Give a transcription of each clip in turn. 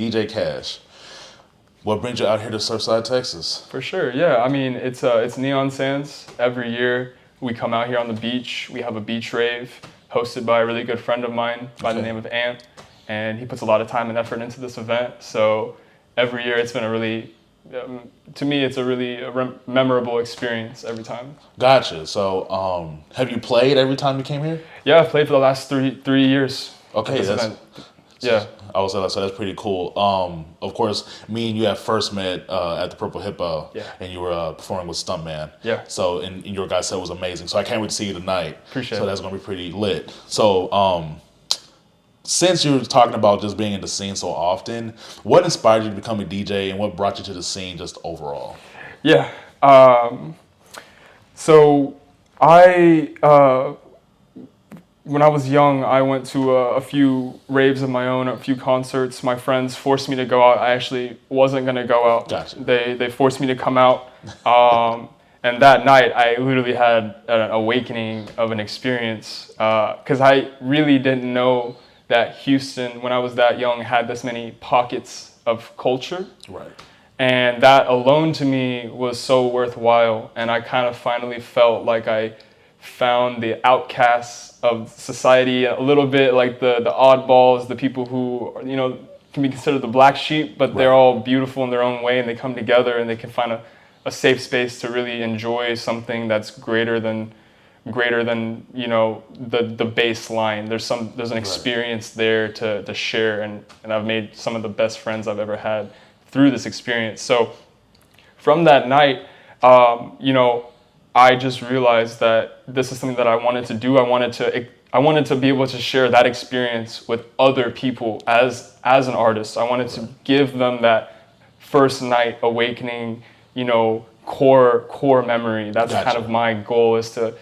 DJ Cash. What brings you out here to Surfside, Texas? For sure, yeah. I mean, it's Neon Sands. Every year we come out here on the beach. We have a beach rave hosted by a really good friend of mine by the name of Ant, and he puts a lot of time and effort into this event. So every year it's been a really, to me, it's a really memorable experience every time. Gotcha. So, have you played every time you came here? Yeah, I've played for the last three years. Okay, that's event. Yeah. I was so that's pretty cool. Of course, me and you had first met at the Purple Hippo, and you were performing with Stuntman. Yeah. So, and your guys' set was amazing. So I can't wait to see you tonight. Appreciate it. So that's gonna be pretty lit. So, since you're talking about just being in the scene so often, what inspired you to become a DJ, and what brought you to the scene just overall? Yeah. So I. When I was young, I went to a few raves of my own, a few concerts. My friends forced me to go out. I actually wasn't going to go out. Gotcha. They forced me to come out. And that night, I literally had an awakening of an experience because I really didn't know that Houston, when I was that young, had this many pockets of culture. Right. And that alone to me was so worthwhile. And I kind of finally felt like I found the outcasts of society, a little bit like the oddballs, the people who, you know, can be considered the black sheep, but they're all beautiful in their own way, and they come together and they can find a safe space to really enjoy something that's greater than you know, the baseline. There's an experience there to share, and I've made some of the best friends I've ever had through this experience. So from that night, you know, I just realized that this is something that I wanted to do. I wanted to be able to share that experience with other people as an artist. I wanted to give them that first night awakening, you know, core memory. That's kind of my goal, is to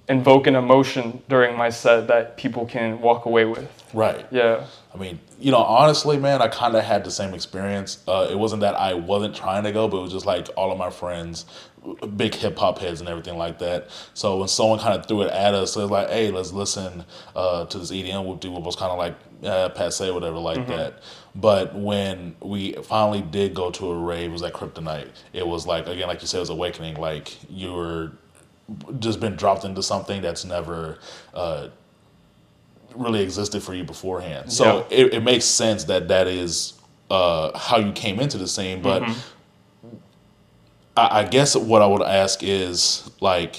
invoke an emotion during my set that people can walk away with. Right. Yeah. I mean, you know, honestly, man, I kind of had the same experience. It wasn't that I wasn't trying to go, but it was just like all of my friends, big hip hop heads and everything like that. So when someone kind of threw it at us, it was like, hey, let's listen to this EDM whoop-de whoop. It was kind of like passe, whatever, like that. But when we finally did go to a rave, it was at Kryptonite. It was like, again, like you said, it was awakening. Like you were just been dropped into something that's never really existed for you beforehand. So it makes sense that is how you came into the scene. But I guess what I would ask is, like,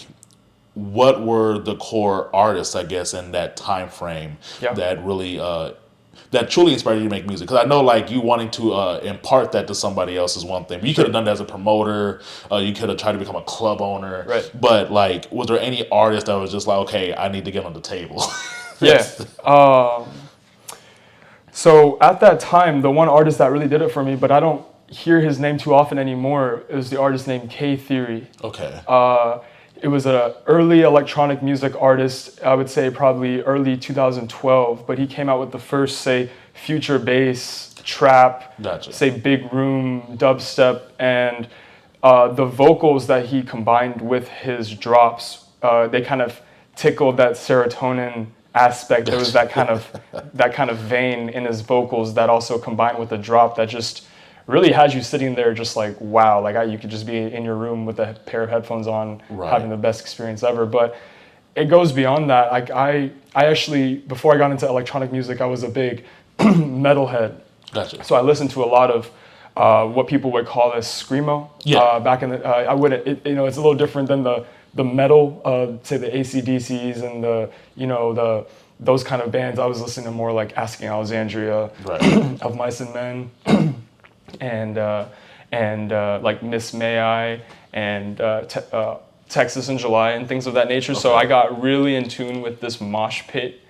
what were the core artists, I guess, in that time frame that really that truly inspired you to make music? Because I know, like, you wanting to impart that to somebody else is one thing. But you could have done that as a promoter. You could have tried to become a club owner. Right. But, like, was there any artist that was just like, okay, I need to get on the table? Yeah. So at that time, the one artist that really did it for me, but I don't hear his name too often anymore, is the artist named K Theory. Okay. It was an early electronic music artist, I would say probably early 2012, but he came out with the first, say, future bass, trap, say big room, dubstep, and the vocals that he combined with his drops, they kind of tickled that serotonin aspect. There was that kind of vein in his vocals that also combined with the drop that just really had you sitting there just like, wow, like you could just be in your room with a pair of headphones on, having the best experience ever. But it goes beyond that. Like I actually, before I got into electronic music, I was a big metalhead. Gotcha. So I listened to a lot of what people would call as screamo. Back in the, I wouldn't, you know, it's a little different than the metal, say the AC/DCs and those kind of bands. I was listening to more like Asking Alexandria, Of Mice and Men, and like Miss May I, and Texas in July, and things of that nature. Okay. So I got really in tune with this mosh pit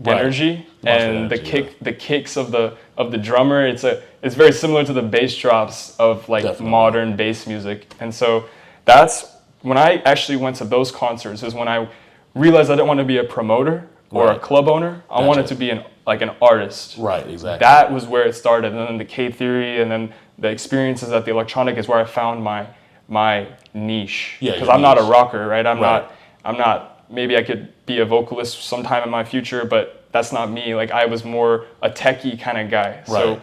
energy, and the kicks of the drummer. It's very similar to the bass drops of like modern bass music, and so that's when I actually went to those concerts. Is when I realized I didn't want to be a promoter or a club owner. I wanted to be an artist. Right, exactly. That was where it started, and then the K Theory, and then the experiences at the Electronic is where I found my niche. Yeah, because I'm not a rocker, right? I'm not. Maybe I could be a vocalist sometime in my future, but that's not me. Like I was more a techie kind of guy. Right. So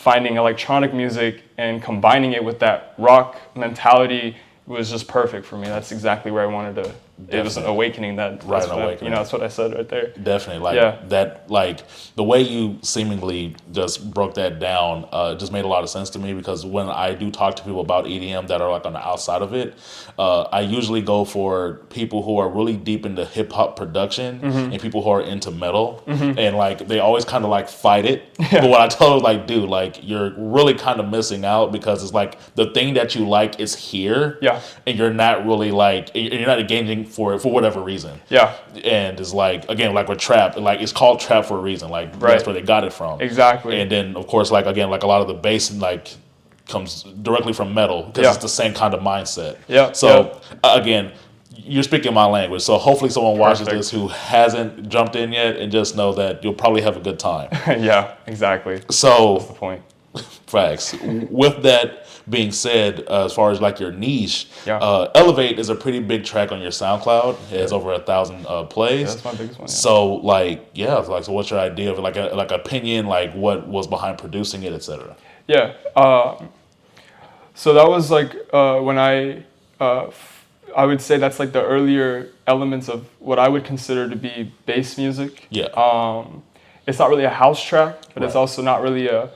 finding electronic music and combining it with that rock mentality was just perfect for me. That's exactly where I wanted to. It was an awakening. That's what I said right there. Definitely, like Yeah. that, like the way you seemingly just broke that down, just made a lot of sense to me. Because when I do talk to people about EDM that are like on the outside of it, I usually go for people who are really deep into hip hop production and people who are into metal, and like they always kind of like fight it. But what I tell them, like, dude, like you're really kind of missing out because it's like the thing that you like is here, Yeah. and you're not really like you're not engaging for it for whatever reason. Yeah. And it's like, again, like with trap, like it's called trap for a reason. Like that's where they got it from. Exactly. And then of course, like again, like a lot of the bass like comes directly from metal because it's the same kind of mindset. Yeah. So again, you're speaking my language. So hopefully someone watches Perfect. this who hasn't jumped in yet and just know that you'll probably have a good time. Yeah. Exactly. So The point. facts. With that being said, as far as like your niche, Yeah. Elevate is a pretty big track on your SoundCloud. It has over 1,000 plays. That's my biggest one. Yeah. So like, so what's your idea of it? Like opinion, like what was behind producing it, etc. Yeah. So that was like when I would say that's like the earlier elements of what I would consider to be bass music. Yeah. It's not really a house track, but it's Right. also not really a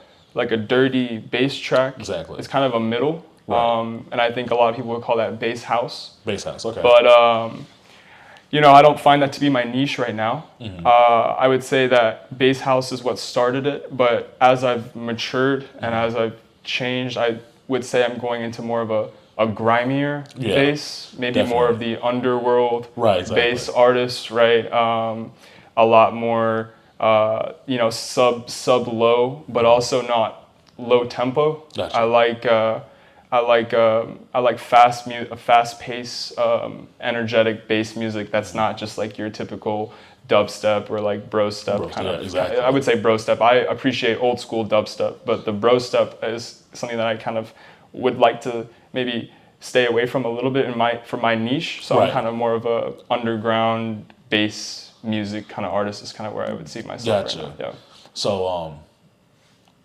dirty bass track. Exactly. It's kind of a middle. Right. And I think a lot of people would call that bass house. Bass house. Okay. But I don't find that to be my niche right now. I would say that bass house is what started it, but as I've matured and as I've changed, I would say I'm going into more of a grimier bass, maybe more of the underworld bass artist, right? A lot more, sub low, but also not low tempo. Gotcha. I like fast pace, energetic bass music that's not just like your typical dubstep or like bro step kind of. Exactly. I would say bro step. I appreciate old school dubstep, but the bro step is something that I kind of would like to maybe stay away from a little bit for my niche. So I'm kind of more of a underground bass music kind of artist is kind of where I would see myself Gotcha. right now. Yeah. So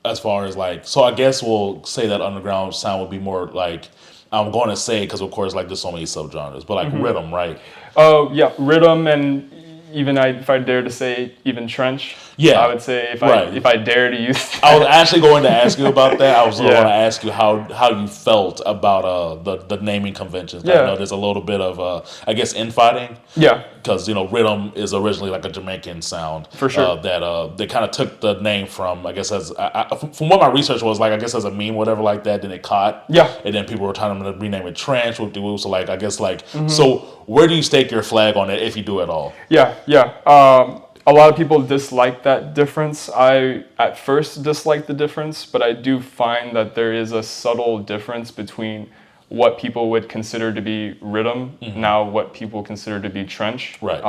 as far as like, so I guess we'll say that underground sound would be more like, I'm going to say, because of course like there's so many subgenres, but like rhythm, right? Oh yeah, rhythm, and even if I dare to say even trench. Yeah. I would say if I dare to use that. I was actually going to ask you about that. I was going Yeah. to ask you how you felt about the naming conventions. Yeah. I know there's a little bit of I guess infighting. Yeah. Because rhythm is originally like a Jamaican sound. For sure. That they kind of took the name from, I guess, as from what my research was, like I guess as a meme, whatever like that. Then it caught. Yeah. And then people were trying to rename it Trench. Whoop-de-whoop. So like I guess like so where do you stake your flag on it if you do at all? Yeah. A lot of people dislike that difference. I at first disliked the difference, but I do find that there is a subtle difference between what people would consider to be rhythm, now what people consider to be trench. Right.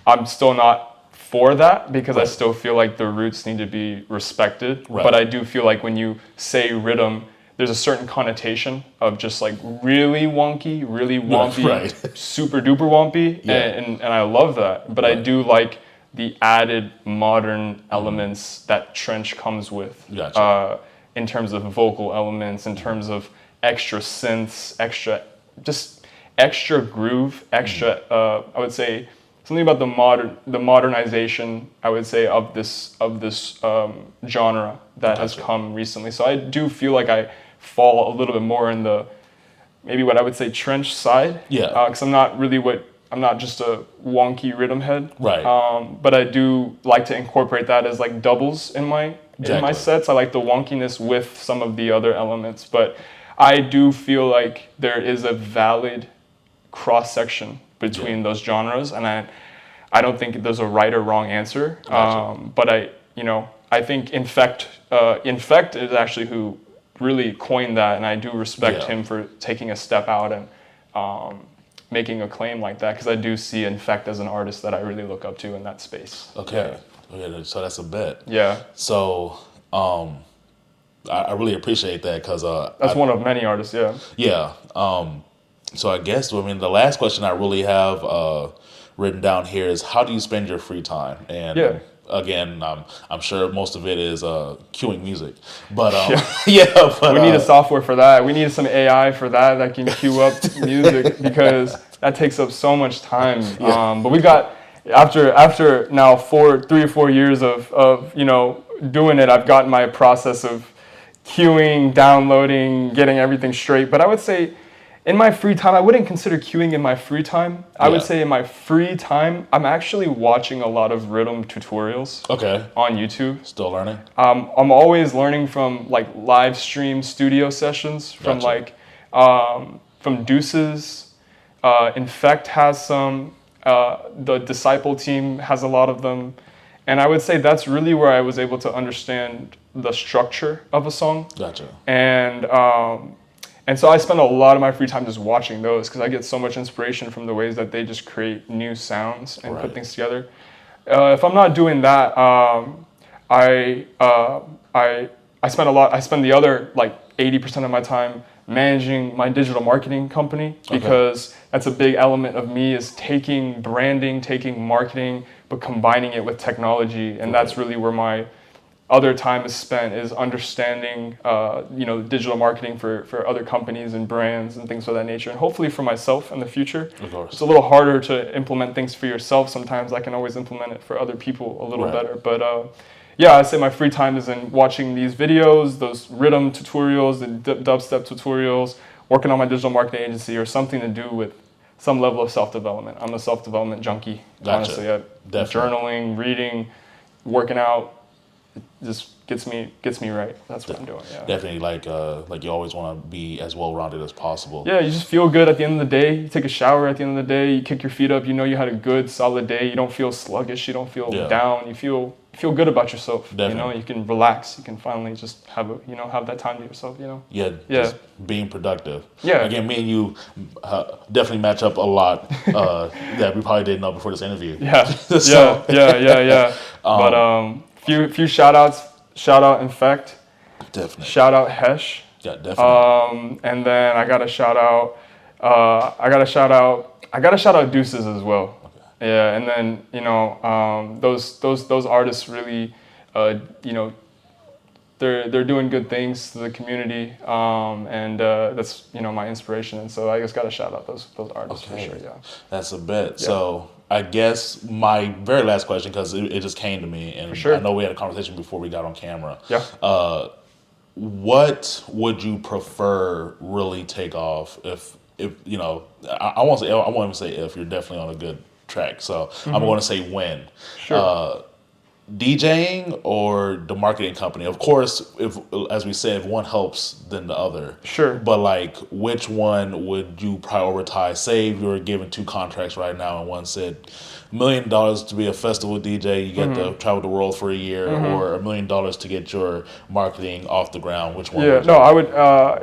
I'm still not for that because I still feel like the roots need to be respected. Right. But I do feel like when you say rhythm, there's a certain connotation of just like really wonky, really wompy, Right. super duper wompy, Yeah. and I love that. But I do like the added modern elements that trench comes with. Gotcha. In terms of vocal elements, in terms of extra synths, extra groove, I would say something about the modernization, I would say, of this genre that has come recently. So I do feel like I fall a little bit more in the maybe what I would say trench side. Yeah. Because I'm not just a wonky rhythm head. Right. But I do like to incorporate that as like doubles in my sets. I like the wonkiness with some of the other elements, but I do feel like there is a valid cross section between those genres, and I don't think there's a right or wrong answer. Gotcha. But I think Infect is actually who really coined that, and I do respect him for taking a step out and making a claim like that, because I do see Infect as an artist that I really look up to in that space. Okay. Yeah, so that's a bet. Yeah. So I really appreciate that because That's one of many artists, yeah. yeah. So I guess the last question I really have written down here is how do you spend your free time? And again, I'm sure most of it is queuing music, but Yeah. but We need a software for that. We need some AI for that can queue up music because that takes up so much time. Yeah. But we got after now 3 or 4 years of doing it, I've gotten my process of queuing, downloading, getting everything straight. But I would say in my free time, I wouldn't consider queuing in my free time. I would Yeah. say in my free time, I'm actually watching a lot of rhythm tutorials Okay, on YouTube. still learning. I'm always learning from like live stream studio sessions from Gotcha. from Deuces. Infect has some. The Disciple team has a lot of them, and I would say that's really where I was able to understand the structure of a song. Gotcha. And so I spend a lot of my free time just watching those because I get so much inspiration from the ways that they just create new sounds and Right. put things together. If I'm not doing that, I spend a lot. I spend the other like 80% of my time managing my digital marketing company because that's a big element of me is taking branding, taking marketing, but combining it with technology, and that's really where my other time is spent is understanding digital marketing for other companies and brands and things of that nature, and hopefully for myself in the future. Of course. It's a little harder to implement things for yourself sometimes. I can always implement it for other people a little Right. better, but yeah, I'd say my free time is in watching these videos, those rhythm tutorials, the dubstep tutorials, working on my digital marketing agency, or something to do with some level of self-development. I'm a self-development junkie, Gotcha. honestly. Definitely. Journaling, reading, working out, it just gets me right. That's what I'm doing. Yeah. Definitely, like you always want to be as well rounded as possible. Yeah, you just feel good at the end of the day. You take a shower at the end of the day. You kick your feet up. You know you had a good, solid day. You don't feel sluggish. You don't feel down. You feel good about yourself. Definitely. You can relax. You can finally just have that time to yourself. Yeah, Yeah. just being productive. Yeah. Again, me and you definitely match up a lot that we probably didn't know before this interview. Yeah. So- Yeah. But few shout outs. Shout out Infect. Definitely. Shout out Hesh. Yeah, definitely. And then I gotta shout out. I gotta shout out Deuces as well. Okay. Yeah, and then those artists really, they're doing good things to the community, and that's my inspiration. And so I just gotta shout out those artists for sure. Yeah. That's a bet. So I guess my very last question, because it just came to me, and sure. I know we had a conversation before we got on camera. Yeah. What would you prefer really take off if I won't even say if, you're definitely on a good track, so I'm going to say when. Sure. DJing or the marketing company? Of course, if, as we said, if one helps, then the other. Sure. But like, which one would you prioritize? Say if you were given two contracts right now, and one said $1 million to be a festival DJ, you get to travel the world for a year, or $1 million to get your marketing off the ground. Which one? Yeah. would you? No, I would.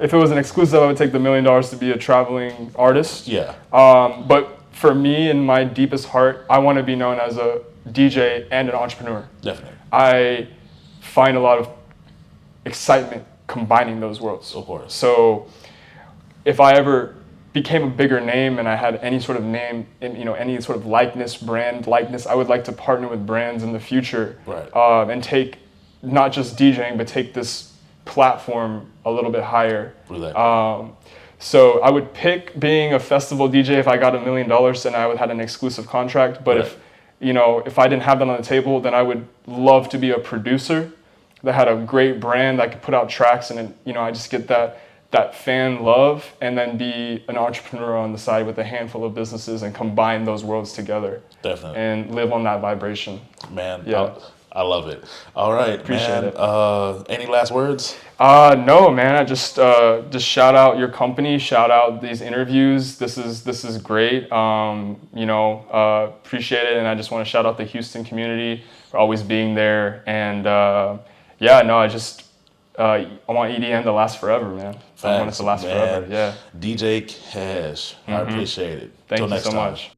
If it was an exclusive, I would take the $1 million to be a traveling artist. Yeah. But for me, in my deepest heart, I want to be known as a DJ and an entrepreneur. Definitely. I find a lot of excitement combining those worlds. Of course. So if I ever became a bigger name and I had any sort of name, any sort of brand likeness, I would like to partner with brands in the future. Right. And take not just DJing, but take this platform a little bit higher. Exactly. So I would pick being a festival DJ if I got $1 million and I would have an exclusive contract. But Right. if I didn't have that on the table, then I would love to be a producer that had a great brand that could put out tracks, and I just get that fan love, and then be an entrepreneur on the side with a handful of businesses and combine those worlds together. Definitely. And live on that vibration. Man, Yeah. I love it. All right, Appreciate man. it. Any last words? No, man. I just shout out your company. Shout out these interviews. This is great. Appreciate it, and I just want to shout out the Houston community for always being there. And I want EDM to last forever, man. I want it to last forever. Yeah. DJ Cash. I appreciate it. Thank Till you next so time. much.